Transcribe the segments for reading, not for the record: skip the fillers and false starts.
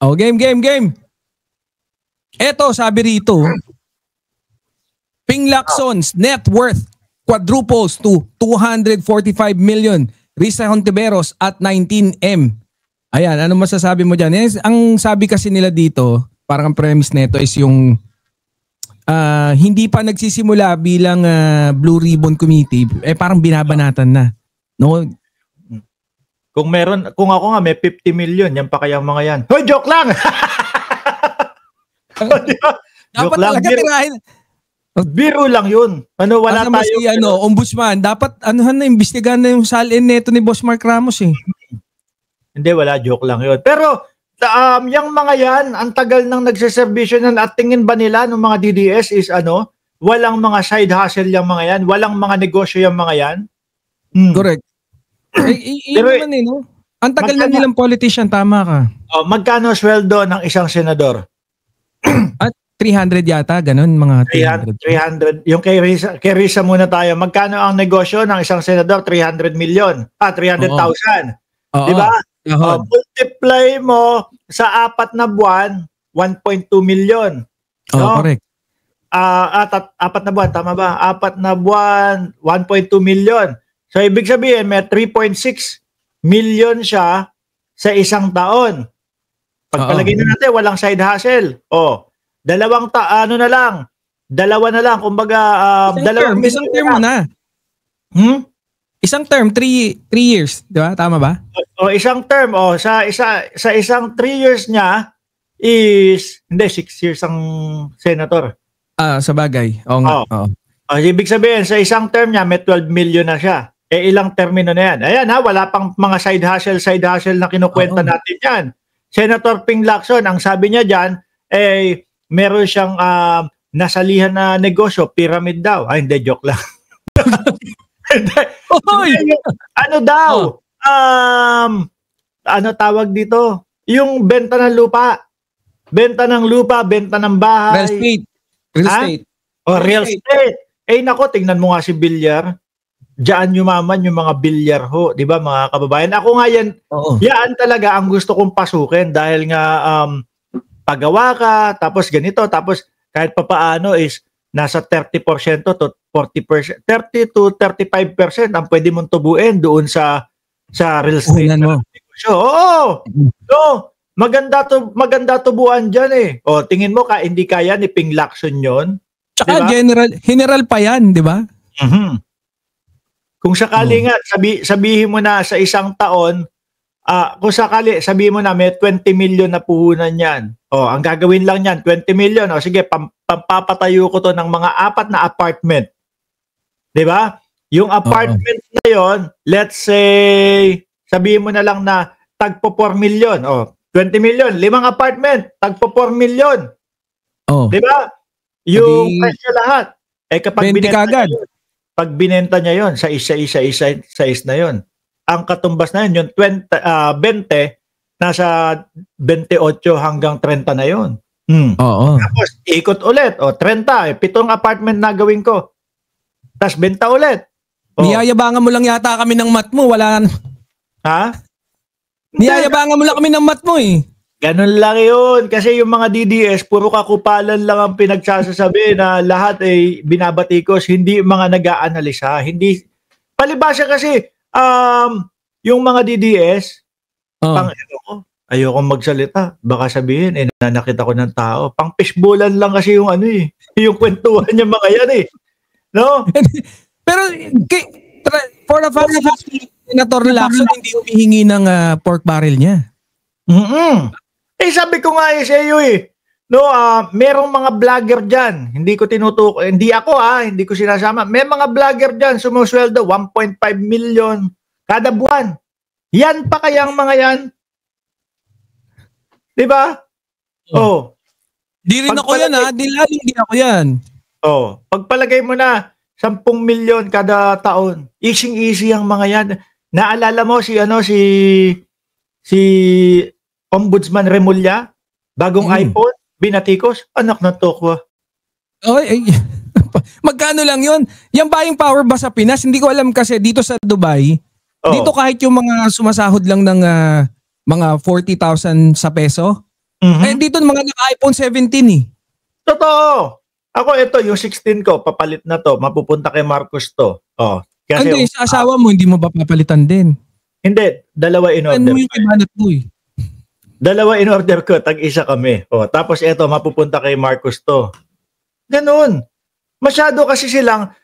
Oh, game. Eto, sabi rito, Ping Lacson's net worth quadruples to 245 million. Risa Hontiveros at 19M. Ayan, ano masasabi mo dyan? Ang sabi kasi nila dito, parang ang premise nito is yung hindi pa nagsisimula bilang Blue Ribbon Committee, parang binabanatan na. No? Kung ako nga may 50 million, yan pa kaya mga yan. Hoy, joke lang! Dapat talaga tirahin. Biro lang yun. Wala tayo. Si ombudsman, dapat imbestigahan na yung salin neto ni Boss Mark Ramos eh. Hindi, wala, joke lang yun. Pero yung mga yan, ang tagal nang nagsiservisyo na at tingin ba nila ng mga DDS is walang mga side hustle yung mga yan, walang mga negosyo yung mga yan? Correct. Naman no? Ang tagal na nilang politician, tama ka. Magkano sweldo ng isang senador? At 300 yata, ganun, mga 300. Yung kay Risa muna tayo. Magkano ang negosyo ng isang senador? 300 million. 300,000. Diba? Multiply mo sa 4 na buwan, 1.2 million. No? Correct. 4 na buwan, tama ba? 4 na buwan, 1.2 million. So, ibig sabihin, may 3.6 million siya sa isang taon. Pagpalagay na natin, walang side hustle. Dalawa na lang. Kumbaga, isang term mo na. Isang term, 3 years. Di ba? Tama ba? Isang term. Sa isang 3 years niya is, hindi, 6 years ang senator. Sa bagay. Oo nga. Ibig sabihin, sa isang term niya, may 12 million na siya. Ilang termino na yan. Ayan wala pang mga side hustle na kinukwenta natin yan. Senator Ping Lacson, ang sabi niya dyan, meron siyang nasalihan na negosyo, pyramid daw. Hindi, joke lang. Ano daw? Ano tawag dito? Yung benta ng lupa. Benta ng bahay. Real estate. Real estate. Nako, tingnan mo nga si Bilyar. Diyan yumaman yung mga bilyar ho, 'di ba mga kababayan? Ako nga yan. Yan talaga ang gusto kong pasukin dahil nga pagawa ka, tapos ganito, tapos kahit papaano is nasa 30% to 40%, 30 to 35% ang pwede mong tubuin doon sa real estate. Maganda tubuan diyan eh. Tingin mo hindi kaya ni Ping Lacson 'yon? Tsaka diba? General pa yan, 'di ba? Kung sakali nga, sabihin mo na sa isang taon, kung sakali, sabihin mo na may 20 million na puhunan yan. Ang gagawin lang yan, 20 million. Sige, pampapatayo ko to ng mga 4 na apartment. Diba? Yung apartment na yon, let's say, sabihin mo na lang na tagpo 4 million. 20 million, 5 apartment, tagpo 4 million. Diba? Yung presyo lahat. Kapag pag binenta niya yon sa isa na yon, ang katumbas na yun, yung 20, nasa 28 hanggang 30 na yon. Tapos ikot ulit, 30, 7 apartment na gawin ko. Tapos benta ulit. Niyayabangan mo lang yata kami ng mat mo, wala. Niyayabangan mo lang kami ng mat mo eh. Ganun lang yun. Kasi yung mga DDS, puro kakupalan lang ang pinagsasasabi na lahat ay binabatikos, hindi mga nag-aanalisa. Hindi, palibasa kasi, yung mga DDS, ayoko magsalita. Baka sabihin, nanakit ako ng tao. Pang fishbowlan lang kasi yung yung kwentuhan niya mga yan eh. No? Pero, for the fact that Senator Lacson hindi humihingi ng pork barrel niya. Sabi ko nga sa iyo merong mga vlogger dyan. Hindi ko hindi ako hindi ko sinasama. May mga vlogger dyan, sumusweldo 1.5 million kada buwan. Yan pa kayang mga yan? Diba? Di rin ako yan Di ako yan. Pagpalagay mo na 10 milyon kada taon. Easy ang mga yan. Naalala mo si Ombudsman Remulla, bagong iPhone, binatikos, anak na tokwa. Magkano lang yun? Yung buying power ba sa Pinas? Hindi ko alam kasi dito sa Dubai, dito kahit yung mga sumasahod lang ng mga 40,000 sa peso, Eh dito mga naka-iPhone 17 eh. Totoo. Ako ito, yung 16 ko, papalit na to. Mapupunta kay Marcos to. Oh, kasi Hindi, sa asawa mo, hindi mo ba papalitan din? hindi, dalawa in Ano order. yung kay Banat Boy? Dalawa in order ko, tag-isa kami. Oh, tapos ito, mapupunta kay Marcos to. Ganun. Masyado kasi silang,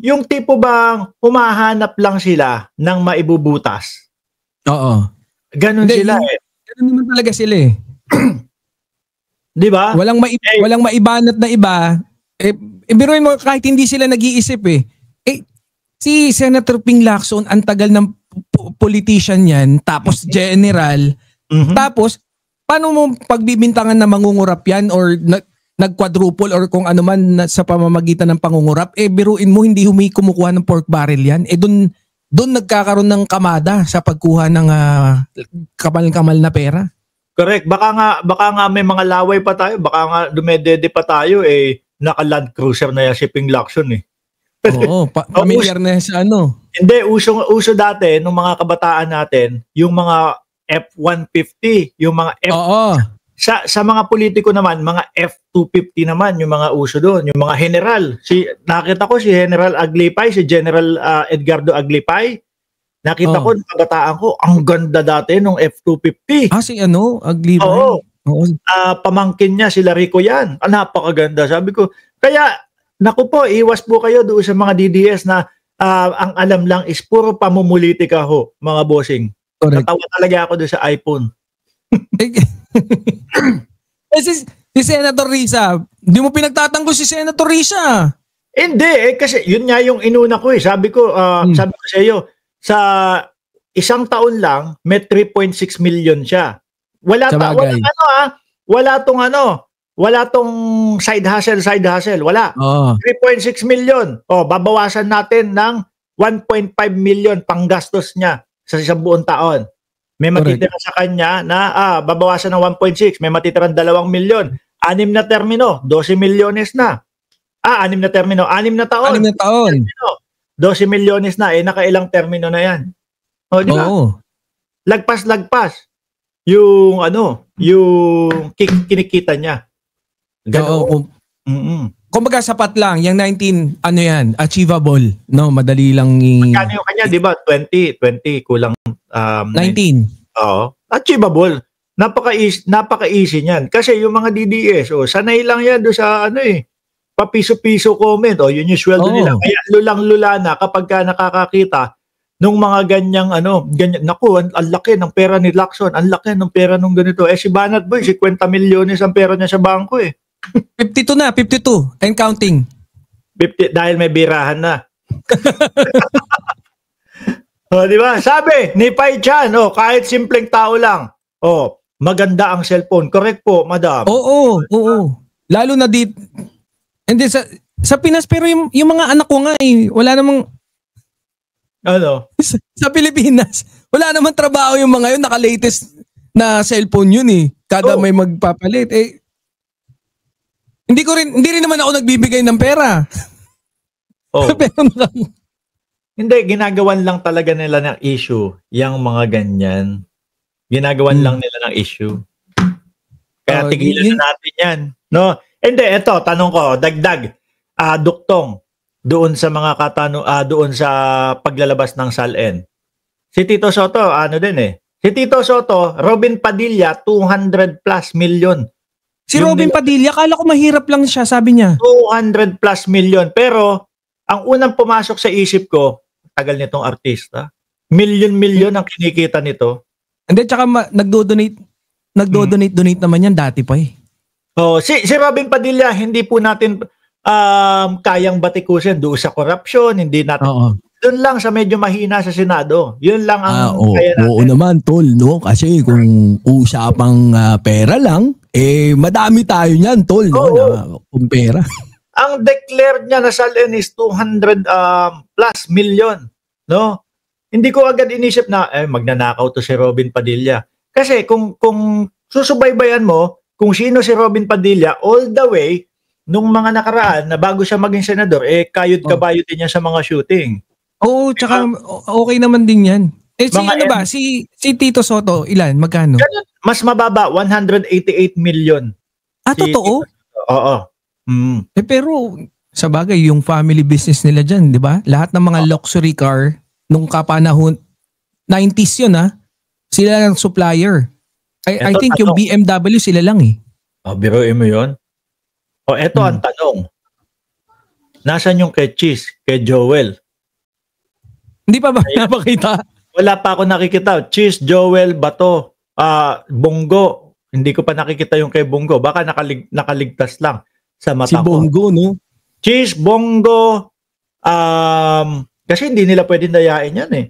yung tipo bang humahanap lang sila ng maibubutas. Oo. Ganun Hindi, sila ganun naman talaga sila eh. Di ba? Walang maibanat na iba. Biruin mo kahit hindi sila nag-iisip eh. Si Senator Ping Lacson, ang tagal ng politician yan, tapos general, tapos paano mo pagbibintangan na mangungurap yan or nag-quadruple or kung ano man sa pamamagitan ng pangungurap, biruin mo hindi kumukuha ng pork barrel yan. Doon nagkakaroon ng kamada sa pagkuha ng kamal-kamal na pera. Correct. Baka nga may mga laway pa tayo, baka nga dumedede pa tayo naka-Land Cruiser na yan si Ping Lacson eh. Oo, familiar na sa ano. Hindi, uso dati nung mga kabataan natin, yung mga F-150, yung mga Oo. Sa mga politiko naman, mga F-250 naman yung mga uso doon, yung mga general. Nakita ko si General Aglipay, si General Edgardo Aglipay. Nakita ko, kabataan ko, ang ganda dati nung F-250. Si Aglipay? Oo. Pamangkin niya, sila Rico yan. Napakaganda. Sabi ko, kaya, naku po, iwas po kayo doon sa mga DDS na ang alam lang is puro pamumulitika ho, mga bossing. Correct. Natawa talaga ako doon sa iPhone. Si Senator Risa, hindi mo pinagtatanggol si Senator Risa. Hindi, kasi yun nga yung inuna ko eh. Sabi ko sa iyo, sa isang taon lang, may 3.6 million siya. Wala tong side hustle, wala. 3.6 million. Babawasan natin ng 1.5 million panggastos niya sa isang buong taon. May matitira sa kanya na babawasan ng 1.6, may matitirang 2 milyon. 6 na termino, 12 milyones na. 6 na termino, 6 na taon. 6 na taon. 12 milyones na, nakailang termino na yan. Di ba? Lagpas. Yung kinikita niya. Ganoon. Kumbaga sapat lang, yung 19, achievable. No, madali lang Magkano yung kanya, di ba? 20, kulang 19. Oo. Achievable. Napaka-easy niyan. Kasi yung mga DDS, sanay lang yan doon sa papiso-piso comment. Yun yung sweldo nila. Kaya lulang-lula na kapag ka nakakakita nung mga ganyan, naku, ang laki ng pera ni Lacson, ang laki ng pera nung ganito. Si Banat Boy, 50 milyones ang pera niya sa bangko 52 na, 52 and counting. 50 dahil may birahan na. Di ba? Sabi ni Pai Chan, kahit simpleng tao lang, maganda ang cellphone. Correct po, madam. Oo. Lalo na dito. Hindi sa Pinas, pero yung mga anak ko nga wala namang sa Pilipinas, wala namang trabaho yung mga yun, naka-latest na cellphone yun Kada may magpapalit hindi rin naman ako nagbibigay ng pera. Hindi, ginagawan lang talaga nila ng issue yung mga ganyan. Ginagawan lang nila ng issue. Kaya tigilan na natin yan. No? Hindi, eto, tanong ko, dagdag, duktong, doon sa mga doon sa paglalabas ng SALN. Si Tito Soto, Si Tito Soto, Robin Padilla, 200 plus million. Si Robin Padilla, kala ko mahirap lang siya, sabi niya. 200 plus million. Pero, ang unang pumasok sa isip ko, tagal nitong artista, million ang kinikita nito. Hindi, tsaka nagdo-donate naman yan dati pa Si Robin Padilla, hindi po natin kayang batikusin doon sa corruption, hindi natin. Doon lang sa medyo mahina sa Senado. Yun lang ang kaya natin. Oo naman, tol, no? Kasi kung usapang pera lang, madami tayo niyan, tol, no? Na, kung pera. Ang declared niya na SALN is 200 plus million, no? Hindi ko agad inisip na magnanakaw to si Robin Padilla. Kasi kung susubaybayan mo kung sino si Robin Padilla all the way nung mga nakaraan na bago siya maging senador, kayod kabayo din niya sa mga shooting. Oo, tsaka okay naman din yan. Eh si Mga ano ba? Si Tito Soto, ilan? Magkano? Ganun, mas mababa, 188 million. Ah, totoo? Oo. Mm. Eh pero sa bagay yung family business nila diyan, 'di ba? Lahat ng mga luxury car nung kapanahon 90s 'yun Sila lang supplier. I Eto, think yung tanong. BMW sila lang eh. Biruin mo yun. Eto ang tanong. Nasaan yung kay Cheese, kay Joel? Hindi pa ba napakita? Wala pa ako nakikita. Cheese, Joel, Bato, Bongo. Hindi ko pa nakikita yung kay Bongo. Baka nakaligtas lang sa Si mata ko. Bongo, no? Cheese, Bongo, kasi hindi nila pwedeng dayain yan eh.